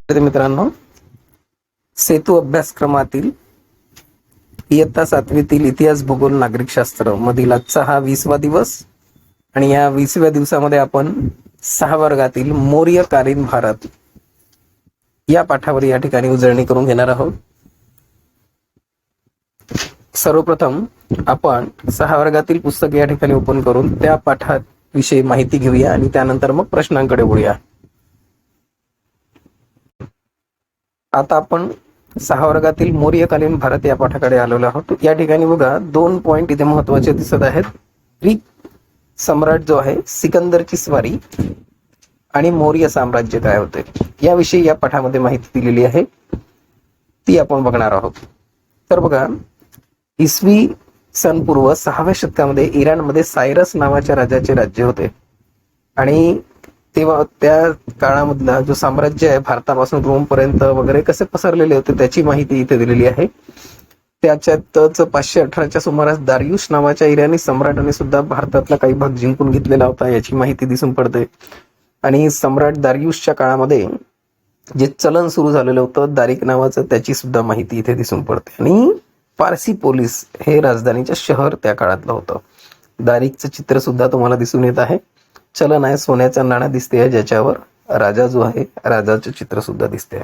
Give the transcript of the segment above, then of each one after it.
तर मित्रांनो, सेतू अभ्यासक्रमातील इयत्ता 7वीतील इतिहास, भूगोल, नागरिकशास्त्र मधील आजचा हा 20वा दिवस आणि या 20व्या दिवसामध्ये आपण 6 वर्गातील मौर्यकालीन भारत या पाठावर या ठिकाणी उजळणी करून घेणार आहोत. सर्वप्रथम आपण 6 वर्गातील पुस्तक या ठिकाणी ओपन करून त्या पाठाविषयी माहिती घेऊया आणि त्यानंतर मग प्रश्नांकडे वळूया. आता आपण 6 वर्गातील मौर्यकालीन भारत या पाठाकडे आलेलो आहोत. या ठिकाणी बघा 2 पॉइंट इथे महत्वाचे दिसत आहेत. ग्रीक सम्राट जो आहे सिकंदरची स्वारी आणि मौर्य साम्राज्य काय होते याविषयी या पाठामध्ये माहिती दिलेली आहे, ती आपण बघणार आहोत. तर बघा, इसवी सन पूर्व 6व्या शतकामध्ये इराणमध्ये सायरस नावाच्या राजाचे राज्य होते आणि तेव्हा त्या काळामधला जो साम्राज्य आहे भारतापासून रोम पर्यंत वगैरे कसे पसरलेले होते त्याची माहिती इथे दिलेली आहे. त्याच्यातच 518च्या सुमारास दारियुश नावाच्या इराणी सम्राटाने सुद्धा भारतातला काही भाग जिंकून घेतलेला होता याची माहिती दिसून पडते. आणि सम्राट दारियुशच्या काळामध्ये जे चलन सुरू झालेलं होतं दारिक नावाचं, त्याची सुद्धा माहिती इथे दिसून पडते. आणि पारसी पोलिस हे राजधानीचं शहर त्या काळातलं होतं. दारिकचं चित्र सुद्धा तुम्हाला दिसून येत आहे. चलन आहे, सोन्याचा नाणा दिसते ज्याच्यावर राजा जो आहे राजाचं चित्र सुद्धा दिसते.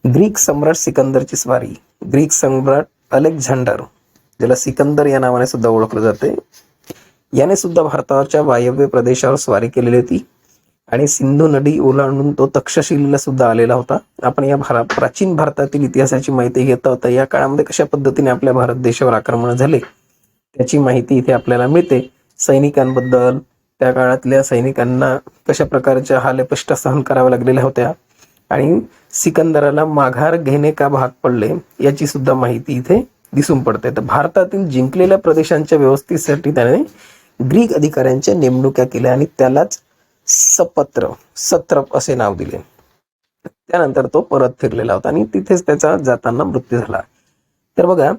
ग्रीक सम्राट सिकंदरची स्वारी. ग्रीक सम्राट अलेक्झांडर, ज्याला सिकंदर या नावाने सुद्धा ओळखलं जाते, याने सुद्धा भारताच्या वायव्य प्रदेशावर स्वारी केलेली होती आणि सिंधू नदी ओलांडून तो तक्षशिलेला सुद्धा आलेला होता. आपण या प्राचीन भारतातील इतिहासाची माहिती घेता होता. या काळामध्ये कशा पद्धतीने आपल्या भारत देशावर आक्रमण झाले त्याची माहिती इथे आपल्याला मिळते. सैनिकांबद्दल, त्या काळातल्या सैनिकांना कशा प्रकारच्या हालअपेष्टा सहन कराव्या लागलेल्या होत्या आणि सिकंदराला माघार घेणे का भाग पडले याची सुद्धा माहिती इथे दिसून पडते. तर भारतातील जिंकलेल्या प्रदेशांच्या व्यवस्थेसाठी त्याने ग्रीक अधिकाऱ्यांच्या नेमणुका केल्या आणि त्यालाच सत्रप असे नाव दिले. त्यानंतर तो परत फिरलेला होता आणि तिथेच त्याचा जाताना मृत्यू झाला. तर बघा,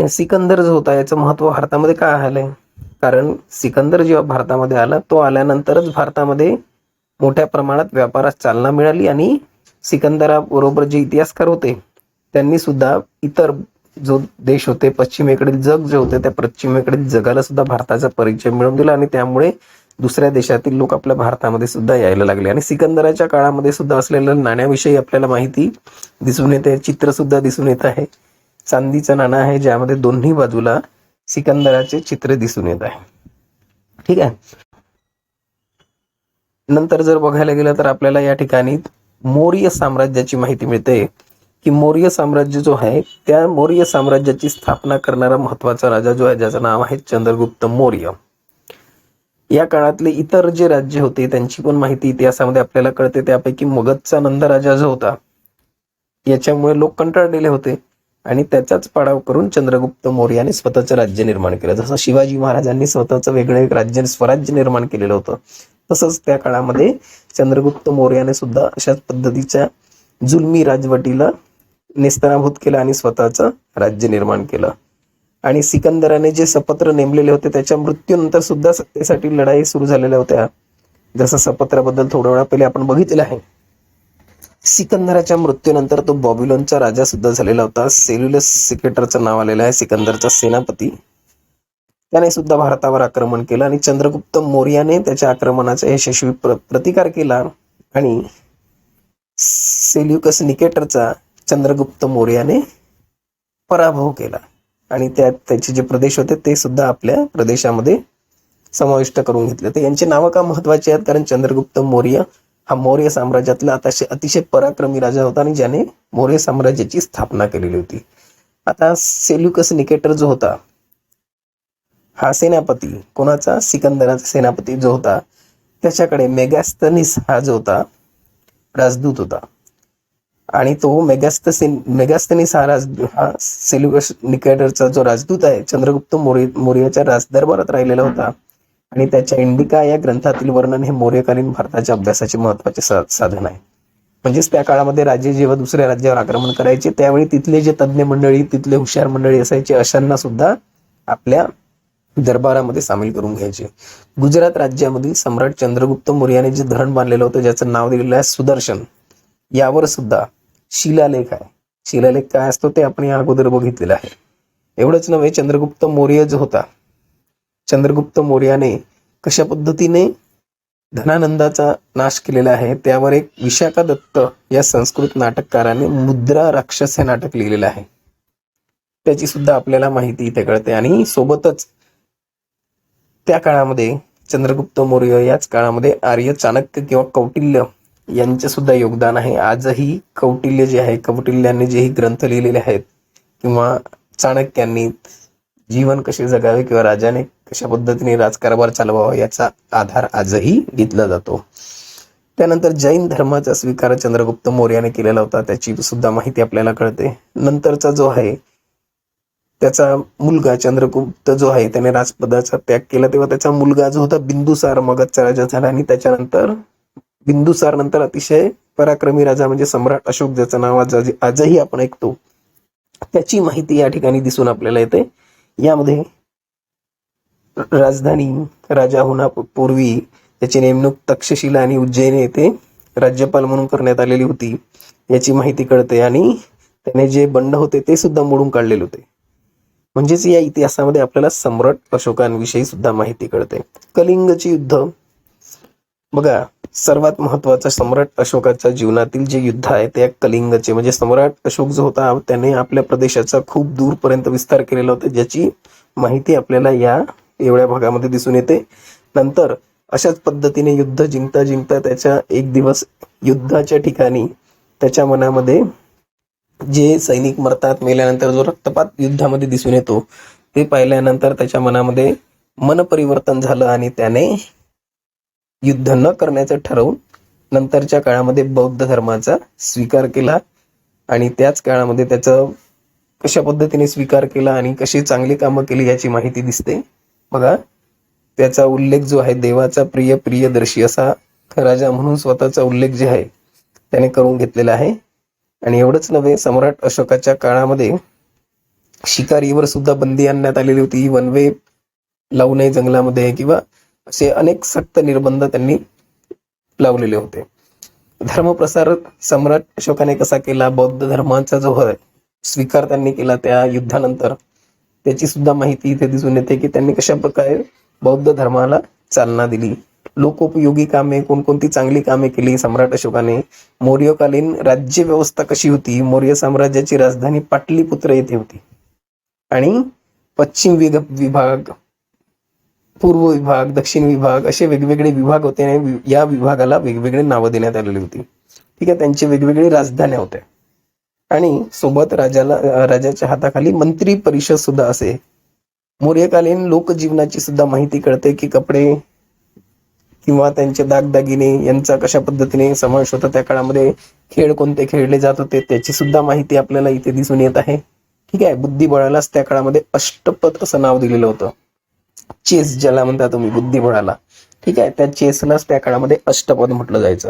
सिकंदर जो होता याचं महत्व भारतामध्ये काय आलंय, कारण सिकंदर जेव्हा भारतामध्ये आला तो आल्यानंतरच भारतामध्ये मोठ्या प्रमाणात व्यापारास चालना मिळाली आणि सिकंदराबरोबर जे इतिहासकार होते त्यांनी सुद्धा इतर जो देश होते, पश्चिमेकडील जग जे होते, त्या पश्चिमेकडील जगाला सुद्धा भारताचा परिचय मिळवून दिला आणि त्यामुळे दुसऱ्या देशातील लोक आपल्या भारतामध्ये सुद्धा यायला लागले. आणि सिकंदराच्या काळामध्ये सुद्धा असलेल्या नाण्याविषयी आपल्याला माहिती दिसून येते, चित्र सुद्धा दिसून येत आहे. चांदीचं नाणं आहे ज्यामध्ये दोन्ही बाजूला सिकंदराचे चित्र दिसून येत आहे. ठीक आहे. नंतर जर बघायला गेलं तर आपल्याला या ठिकाणी मौर्य साम्राज्याची माहिती मिळते की मौर्य साम्राज्य जो आहे त्या मौर्य साम्राज्याची स्थापना करणारा महत्वाचा राजा जो आहे ज्याचं नाव आहे चंद्रगुप्त मौर्य. या काळातले इतर जे राज्य होते त्यांची पण माहिती इतिहासामध्ये आपल्याला कळते. त्यापैकी मगधचा नंद राजा जो होता याच्यामुळे लोक कंटाळलेले होते आणि त्याचाच पाडाव करून चंद्रगुप्त मौर्याने स्वतःचं राज्य निर्माण केलं. जसं शिवाजी महाराजांनी स्वतःचं वेगळं एक राज्य स्वराज्य निर्माण केलेलं होतं, तसंच त्या काळामध्ये चंद्रगुप्त मौर्याने सुद्धा अशाच पद्धतीच्या जुलमी राजवटीला नेस्तनाभूत केलं आणि स्वतःचं राज्य निर्माण केलं. आणि सिकंदराने जे सपत्र नेमलेले होते त्याच्या मृत्यूनंतर सुद्धा सत्तेसाठी लढाई सुरू झालेल्या होत्या. जसं सपत्राबद्दल थोड्या वेळा पहिले आपण बघितलेलं आहे. सिकंदराच्या मृत्यूनंतर तो बॉबिलोनचा राजा सुद्धा झालेला होता. सेल्युलस सिकेटरचं नाव आलेलं आहे, सिकंदरचा सेनापती. त्याने सुद्धा भारतावर आक्रमण केलं आणि चंद्रगुप्त मौर्याने त्याच्या आक्रमणाचा यशस्वी प्रतिकार केला आणि सेल्युकस निकेटरचा चंद्रगुप्त मौर्याने पराभव केला आणि त्याचे जे प्रदेश होते ते सुद्धा आपल्या प्रदेशामध्ये समाविष्ट करून घेतले. तर यांची नावं का महत्वाची आहेत, कारण चंद्रगुप्त मौर्य हा मौर्य साम्राज्यातला अतिशय पराक्रमी राजा होता आणि ज्याने मौर्य साम्राज्याची स्थापना केलेली होती. आता सेल्युकस निकेटर जो होता हा सेनापती, कोणाचा, सिकंदराचा सेनापती जो होता, त्याच्याकडे मेगास्थनीस हा जो होता राजदूत होता आणि तो मेगास्थनीस हा सेल्युकस निकेटरचा जो राजदूत आहे चंद्रगुप्त मौर्याच्या राजदरबारात राहिलेला होता आणि त्याच्या इंडिका या ग्रंथातील वर्णन हे मौर्यकालीन भारताच्या अभ्यासाचे महत्वाचे साधन आहे. म्हणजेच त्या काळामध्ये राजे जेव्हा दुसऱ्या राज्यावर आक्रमण करायचे त्यावेळी तिथले जे तज्ज्ञ मंडळी, तिथले हुशार मंडळी असायचे, अशांना सुद्धा आपल्या दरबारामध्ये सामील करून घ्यायचे. गुजरात राज्यामधील सम्राट चंद्रगुप्त मौर्याने जे धरण बांधलेलं होतं, ज्याचं नाव दिलेलं आहे सुदर्शन, यावर सुद्धा शिलालेख आहे. शिलालेख काय असतो ते आपण या अगोदर बघितलेलं आहे. एवढंच नव्हे, चंद्रगुप्त मौर्य जो होता, चंद्रगुप्त मौर्याने कशा पद्धतीने धनानंदाचा नाश केलेला आहे त्यावर एक विशाखा दत्त या संस्कृत नाटककाराने मुद्रा राक्षस हे नाटक लिहिलेलं आहे. त्याची सुद्धा आपल्याला माहिती इथे कळते. आणि सोबतच त्या काळामध्ये चंद्रगुप्त मौर्य याच काळामध्ये आर्य चाणक्य किंवा कौटिल्य यांचे सुद्धा योगदान आहे. आजही कौटिल्य जे आहे, कौटिल्याने जेही ग्रंथ लिहिलेले आहेत किंवा चाणक्यांनी जीवन कसे जगावे किंवा राजाने कशा पद्धतीने राजकारभार चालवावा याचा आधार आजही घेतला जातो. त्यानंतर जैन धर्माचा स्वीकार चंद्रगुप्त मौर्याने केलेला होता, त्याची सुद्धा माहिती आपल्याला कळते. नंतरचा जो आहे त्याचा मुलगा चंद्रगुप्त जो आहे त्याने राजपदाचा त्याग केला, तेव्हा त्याचा मुलगा जो होता बिंदुसार मगधचा राजा झाला. आणि त्याच्यानंतर बिंदुसार नंतर अतिशय पराक्रमी राजा म्हणजे सम्राट अशोक, ज्याचं नाव आजही आपण ऐकतो, त्याची माहिती या ठिकाणी दिसून आपल्याला येते. यामध्ये राजधानी राजा होण्यापूर्वी त्याची नेमणूक तक्षशिला आणि उज्जैन येथे राज्यपाल म्हणून करण्यात आलेली होती, याची माहिती कळते. आणि त्याने जे बंड होते ते सुद्धा मोडून काढलेले होते. म्हणजेच या इतिहासामध्ये आपल्याला सम्राट अशोकांविषयी सुद्धा माहिती कळते. कलिंगची युद्ध बघा, सर्वात महत्वाचं सम्राट अशोकाच्या जीवनातील जे युद्ध आहे ते कलिंगचे, म्हणजे सम्राट अशोक जो होता त्याने आपल्या प्रदेशाचा खूप दूरपर्यंत विस्तार केलेला होता, ज्याची माहिती आपल्याला या एवढ्या भागामध्ये दिसून येते. नंतर अशाच पद्धतीने युद्ध जिंकता जिंकता त्याच्या एक दिवस युद्धाच्या ठिकाणी त्याच्या मनामध्ये जे सैनिक मरतात, मेल्यानंतर जो रक्तपात युद्धामध्ये दिसून येतो ते पाहिल्यानंतर त्याच्या मनामध्ये मन परिवर्तन झालं आणि त्याने युद्ध न करण्याचं ठरवून नंतरच्या काळामध्ये बौद्ध धर्माचा स्वीकार केला. आणि त्याच काळामध्ये त्याचं कशा पद्धतीने स्वीकार केला आणि कशी चांगली कामं केली याची माहिती दिसते. बघा, त्याचा उल्लेख जो आहे देवाचा प्रिय प्रियदर्शी असा राजा म्हणून स्वतःचा उल्लेख जे आहे त्याने करून घेतलेला आहे. आणि एवढंच नव्हे, सम्राट अशोकाच्या काळामध्ये शिकारीवर सुद्धा बंदी आणण्यात आलेली होती. वनवे लावू नये जंगलामध्ये किंवा असे अनेक सक्त निर्बंध त्यांनी लावलेले होते. धर्मप्रसार सम्राट अशोकाने कसा केला, बौद्ध धर्माचा जो आहे स्वीकार त्यांनी केला त्या युद्धानंतर, त्याची सुद्धा माहिती इथे दिसून येते की त्यांनी कशा प्रकारे बौद्ध धर्माला चालना दिली. लोकोपयोगी कामे, कोणकोणती चांगली कामे केली सम्राट अशोकाने. मौर्यकालीन राज्य व्यवस्था कशी होती, मौर्य साम्राज्याची राजधानी पाटलीपुत्र येथे होती आणि पश्चिम विभाग, पूर्व विभाग, दक्षिण विभाग असे वेगवेगळे विभाग होते आणि या विभागाला वेगवेगळे नावं देण्यात आलेली होती. ठीक आहे, त्यांची वेगवेगळी राजधान्या होत्या आणि सोबत राजाच्या हाताखाली मंत्री परिषद सुद्धा असे. मौर्यकालीन लोकजीवनाची सुद्धा माहिती कळते की कपडे किंवा त्यांचे दागदागिने यांचा कशा पद्धतीने समावेश होता. त्या काळामध्ये खेळ कोणते खेळले जात होते त्याची सुद्धा माहिती आपल्याला इथे दिसून येत आहे. ठीक आहे, बुद्धिबळालाच त्या काळामध्ये अष्टपद असं नाव दिलेलं होतं. चेस ज्याला म्हणता तुम्ही बुद्धिबळाला, ठीक आहे, त्या चेसलाच त्या काळामध्ये अष्टपद म्हटलं जायचं.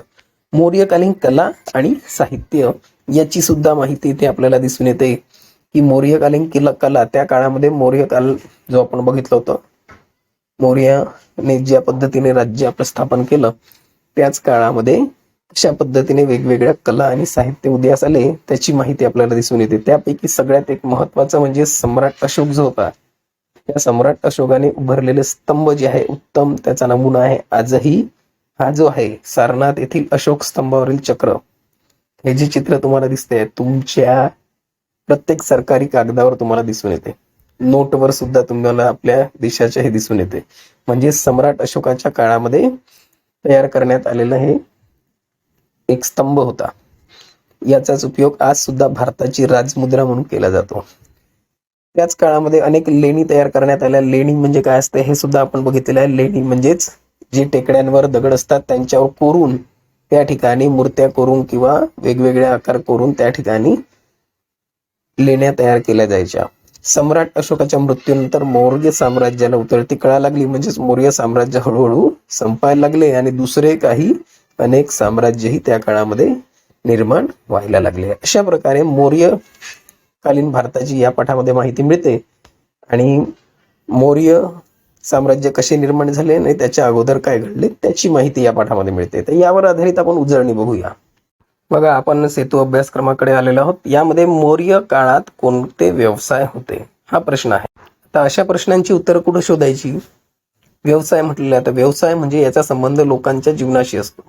मौर्यकालीन कला आणि साहित्य याची सुद्धा माहिती इथे आपल्याला दिसून येते की मौर्यकालीन कला त्या काळामध्ये मौर्यकाल जो आपण बघितलं होतं, मौर्याने ज्या पद्धतीने राज्य आपलं स्थापन केलं त्याच काळामध्ये अशा पद्धतीने वेगवेगळ्या कला आणि साहित्य उदयास आले त्याची माहिती आपल्याला दिसून येते. त्यापैकी सगळ्यात एक महत्वाचं म्हणजे सम्राट अशोक जो होता, त्या सम्राट अशोकाने उभारलेले स्तंभ जे आहे उत्तम त्याचा नमुना आहे. आजही हा जो आहे सारनाथ येथील अशोक स्तंभावरील चक्र, हे जे चित्र तुम्हाला दिसते तुमच्या प्रत्येक सरकारी कागदावर तुम्हाला दिसून येते, नोटवर सुद्धा तुम्हाला आपल्या देशाचे हे दिसून येते. म्हणजे सम्राट अशोकाच्या काळामध्ये तयार करण्यात आलेलं हे एक स्तंभ होता. याचाच उपयोग आज सुद्धा भारताची राजमुद्रा म्हणून केला जातो. त्याच काळामध्ये अनेक लेणी तयार करण्यात आल्या. लेणी म्हणजे काय असते हे सुद्धा आपण बघितलेलं आहे. लेणी म्हणजेच जे टेकड्यांवर दगड असतात त्यांच्यावर कोरून त्या ठिकाणी मूर्त्या कोरून किंवा वेगवेगळे आकार कोरून त्या ठिकाणी लेण्या तयार केल्या जायच्या. सम्राट अशोकाच्या मृत्यूनंतर मौर्य साम्राज्याला उतरती कळा लागली, म्हणजेच मौर्य साम्राज्य हळूहळू संपायला लागले आणि दुसरे काही अनेक साम्राज्यही त्या काळामध्ये निर्माण व्हायला लागले. अशा प्रकारे मौर्य कालीन भारताची या पाठामध्ये माहिती मिळते. आणि मौर्य साम्राज्य कसे निर्माण झाले आणि त्याच्या अगोदर काय घडले त्याची माहिती या पाठामध्ये मिळते. तर यावर आधारित आपण उजळणी बघूया. बघा, आपण सेतू अभ्यासक्रमाकडे आलेलो आहोत. यामध्ये मौर्य काळात कोणते व्यवसाय होते हा प्रश्न आहे. आता अशा प्रश्नांची उत्तरं कुठं शोधायची? व्यवसाय म्हटलेला, तर व्यवसाय म्हणजे याचा संबंध लोकांच्या जीवनाशी असतो.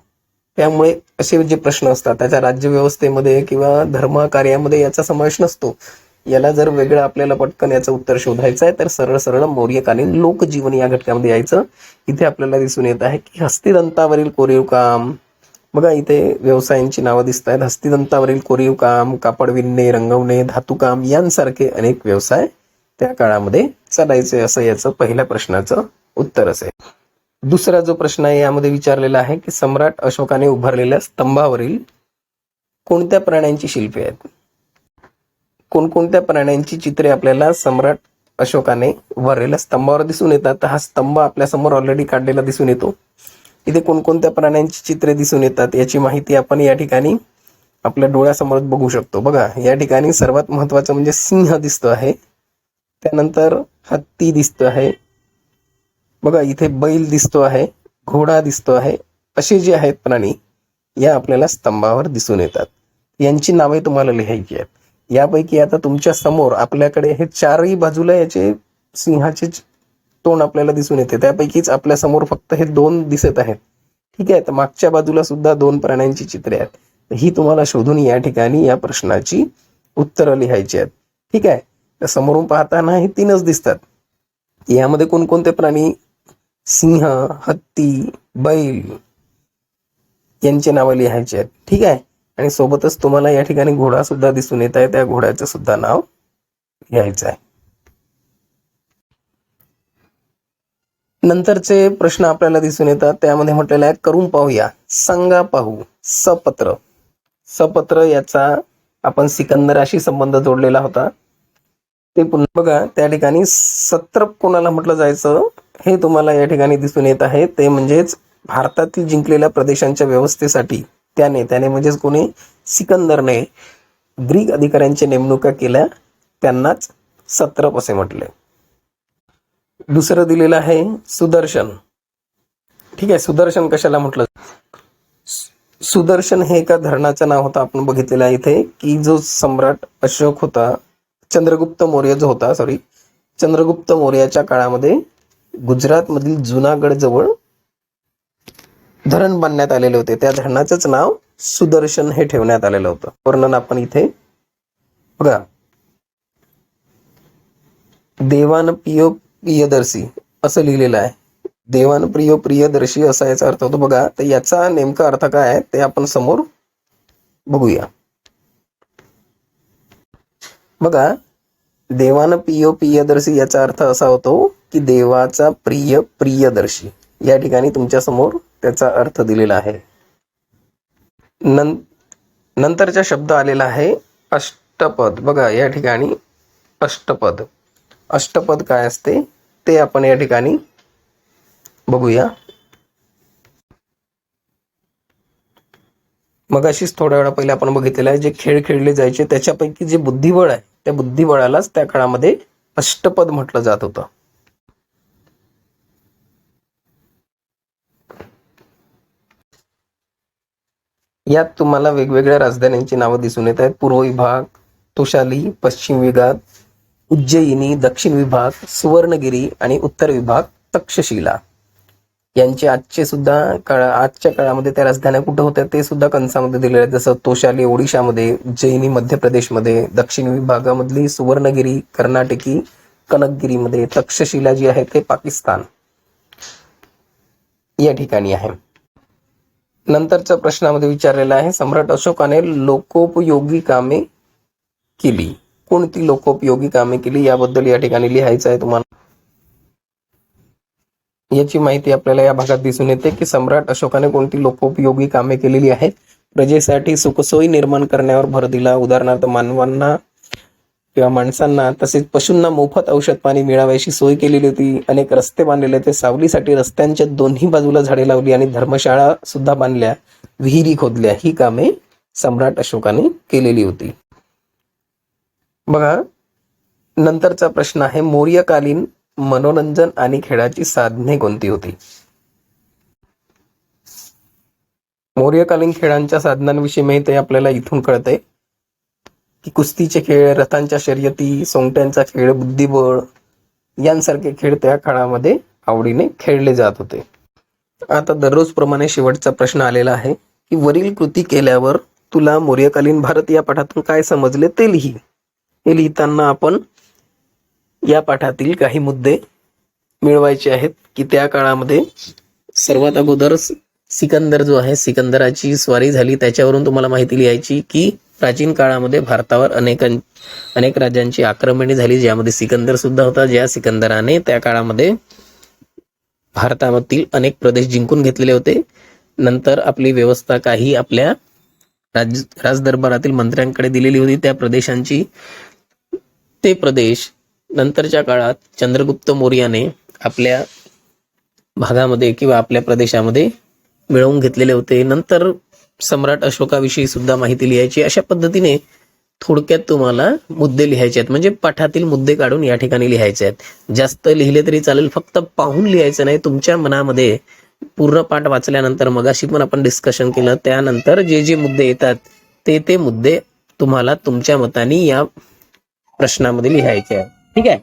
त्यामुळे असे जे प्रश्न असतात त्याच्या राज्यव्यवस्थेमध्ये किंवा धर्म कार्यामध्ये याचा समावेश नसतो. याला जर वेगळं आपल्याला पटकन याचं उत्तर शोधायचं आहे तर सरळ सरळ मौर्यकालीन लोकजीवन या घटकामध्ये यायचं. इथे आपल्याला दिसून येत आहे की हस्तिदंतावरील कोरीव काम. बघा, इथे व्यवसायांची नावं दिसत आहेत. हस्तिदंतावरील कोरीव काम, कापड विणणे, रंगवणे, धातुकाम यांसारखे अनेक व्यवसाय त्या काळामध्ये चालायचे, असं याचं पहिल्या प्रश्नाचं उत्तर असेल. दुसरा जो प्रश्न आहे यामध्ये विचारलेला आहे की सम्राट अशोकाने उभारलेल्या स्तंभावरील कोणत्या प्राण्यांची शिल्पे आहेत? कोणकोणत्या प्राण्यांची चित्रे आपल्याला सम्राट अशोकाने उभारलेल्या स्तंभावर दिसून येतात? तर हा स्तंभ आपल्या समोर ऑलरेडी काढलेला दिसून येतो. इथे कोणकोणत्या प्राण्यांची चित्रे दिसून येतात याची माहिती आपण या ठिकाणी आपल्या डोळ्यासमोर बघू शकतो. बघा, या ठिकाणी सर्वात महत्वाचं म्हणजे सिंह दिसतो आहे, त्यानंतर हत्ती दिसतो आहे, बघा इथे बैल दिसतो आहे, घोडा दिसतो आहे. असे जे आहेत प्राणी या आपल्याला स्तंभावर दिसून येतात. यांची नावे तुम्हाला लिहायची आहेत. यापैकी आता तुमच्या समोर आपल्याकडे हे चारही बाजूला याचे सिंहाचे तोंड आपल्याला दिसून येते. त्यापैकीच आपल्या समोर फक्त हे 2 दिसत आहेत. ठीक आहे, तर मागच्या बाजूला सुद्धा 2 प्राण्यांची चित्रे आहेत. ही तुम्हाला शोधून या ठिकाणी या प्रश्नाची उत्तरं लिहायची आहेत. ठीक आहे, तर समोरून पाहताना हे 3च दिसतात. यामध्ये कोणकोणते प्राणी? सिंह, हत्ती, बैल यांची नावं लिहायची आहेत. ठीक आहे, आणि सोबतच तुम्हाला या ठिकाणी घोडा सुद्धा दिसून येत आहे, त्या घोड्याचं सुद्धा नाव लिहायचं आहे. नंतरचे प्रश्न आपल्याला दिसून येतात, त्यामध्ये म्हटलेलं आहे करून पाहूया, सांगा पाहू. सपत्र. सपत्र याचा आपण सिकंदराशी संबंध जोडलेला होता. ते पुन्हा बघा, त्या ठिकाणी सत्रप कोणाला म्हटलं जायचं हे तुम्हाला या ठिकाणी दिसून येत आहे. ते म्हणजेच भारतातील जिंकलेल्या प्रदेशांच्या व्यवस्थेसाठी त्याने म्हणजेच कोणी, सिकंदरने ग्रीक अधिकाऱ्यांच्या नेमणुका केल्या, त्यांनाच सत्रप असे म्हटले. दुसरं दिलेलं आहे सुदर्शन. ठीक आहे, सुदर्शन कशाला म्हटलं? सुदर्शन हे एका धरणाचं नाव होतं. आपण बघितलेलं आहे इथे की जो सम्राट अशोक होता, चंद्रगुप्त मौर्याच्या काळामध्ये गुजरातमधील जुनागड जवळ धरण बांधण्यात आलेले होते. त्या धरणाचंच नाव सुदर्शन हे ठेवण्यात आलेलं होतं. वर्णन आपण इथे बघा, देवान पियो प्रियदर्शी असं लिहिलेलं आहे. देवान प्रियो प्रियदर्शी असा याचा अर्थ होतो. बघा, तर याचा नेमका अर्थ काय आहे ते आपण समोर बघूया. बघा, देवान पियो प्रियदर्शी याचा अर्थ असा होतो की देवाचा प्रिय प्रियदर्शी. या ठिकाणी तुमच्या समोर त्याचा अर्थ दिलेला आहे. नंतरचा शब्द आलेला आहे अष्टपद. बघा, या ठिकाणी अष्टपद. अष्टपद काय असते ते आपण या ठिकाणी बघूया. मग अशीच थोड्या वेळा पहिले आपण बघितलेलं आहे जे खेळ खेळले जायचे त्याच्यापैकी जे बुद्धिबळ आहे त्या बुद्धिबळालाच त्या काळामध्ये अष्टपद म्हटलं जात होतं. यात तुम्हाला वेगवेगळ्या राजधान्यांची नावं दिसून येत आहेत. पूर्व विभाग तोशाली, पश्चिम विभाग उज्जयिनी, दक्षिण विभाग सुवर्णगिरी आणि उत्तर विभाग तक्षशिला. यांचे आजच्या काळामध्ये त्या राजधान्या कुठं होत्या ते सुद्धा कंसामध्ये दिलेले आहेत. जसं तोशाली ओडिशामध्ये, उज्जयिनी मध्य प्रदेशमध्ये, दक्षिण विभागामधली सुवर्णगिरी कर्नाटकी कनकगिरीमध्ये, तक्षशिला जी आहे ते पाकिस्तान या ठिकाणी आहे. नंतरच्या प्रश्नामध्ये विचारलेला आहे सम्राट अशोकाने लोकोपयोगी कामे केली. कोणती लोकोपयोगी कामे केली याबद्दल या ठिकाणी लिहायचं आहे तुम्हाला. याची माहिती आपल्याला या भागात दिसून येते की सम्राट अशोकाने कोणती लोकोपयोगी कामे केलेली आहेत. प्रजेसाठी सुखसोयी निर्माण करण्यावर भर दिला. उदाहरणार्थ मानवांना किंवा माणसांना तसेच पशूंना मोफत औषध पाणी मिळाव्याची सोय केलेली होती. अनेक रस्ते बांधलेले होते. सावलीसाठी रस्त्यांच्या दोन्ही बाजूला झाडे लावली आणि धर्मशाळा सुद्धा बांधल्या, विहिरी खोदल्या. ही कामे सम्राट अशोकाने केलेली होती. बघा, नंतरचा प्रश्न आहे मौर्यकालीन मनोरंजन आणि खेळाची साधने कोणती होती? मौर्यकालीन खेळांच्या साधनांविषयी माहिती आपल्याला इथून कळते की कुस्तीचे खेळ, रथांच्या शर्यती, सोंगट्यांचा खेळ, बुद्धिबळ यांसारखे खेळ त्या काळामध्ये आवडीने खेळले जात होते. आता दररोज प्रमाणे शेवटचा प्रश्न आलेला आहे की वरील कृती केल्यावर तुला मौर्यकालीन भारत या पाठातून काय समजले ते लिही. हे लिहिताना आपण या पाठातील काही मुद्दे मिळवायचे आहेत की त्या काळामध्ये सर्वात अगोदर सिकंदर जो आहे, सिकंदराची स्वारी झाली, त्याच्यावरून तुम्हाला माहिती लिहायची की प्राचीन काळामध्ये भारतावर अनेक राज्यांची आक्रमणे झाली, ज्यामध्ये सिकंदर सुद्धा होता. ज्या सिकंदराने त्या काळामध्ये भारतामधील अनेक प्रदेश जिंकून घेतलेले होते. नंतर आपली व्यवस्था काही आपल्या राजदरबारातील मंत्र्यांकडे दिलेली होती. त्या प्रदेशांची ते प्रदेश नंतरच्या काळात चंद्रगुप्त मौर्याने आपल्या भागामध्ये किंवा आपल्या प्रदेशामध्ये मिळवून घेतलेले होते. नंतर सम्राट अशोकाविषयी सुद्धा माहिती लिहायची. अशा पद्धतीने थोडक्यात तुम्हाला मुद्दे लिहायचे आहेत, म्हणजे पाठातील मुद्दे काढून या ठिकाणी लिहायचे आहेत. जास्त लिहिले तरी चालेल, फक्त पाहून लिहायचं नाही. तुमच्या मनामध्ये पूर्ण पाठ वाचल्यानंतर, मगाशी पण आपण डिस्कशन केलं, त्यानंतर जे जे मुद्दे येतात ते मुद्दे तुम्हाला तुमच्या मताने या प्रश्नामध्ये लिहायचे आहेत. ठीक आहे.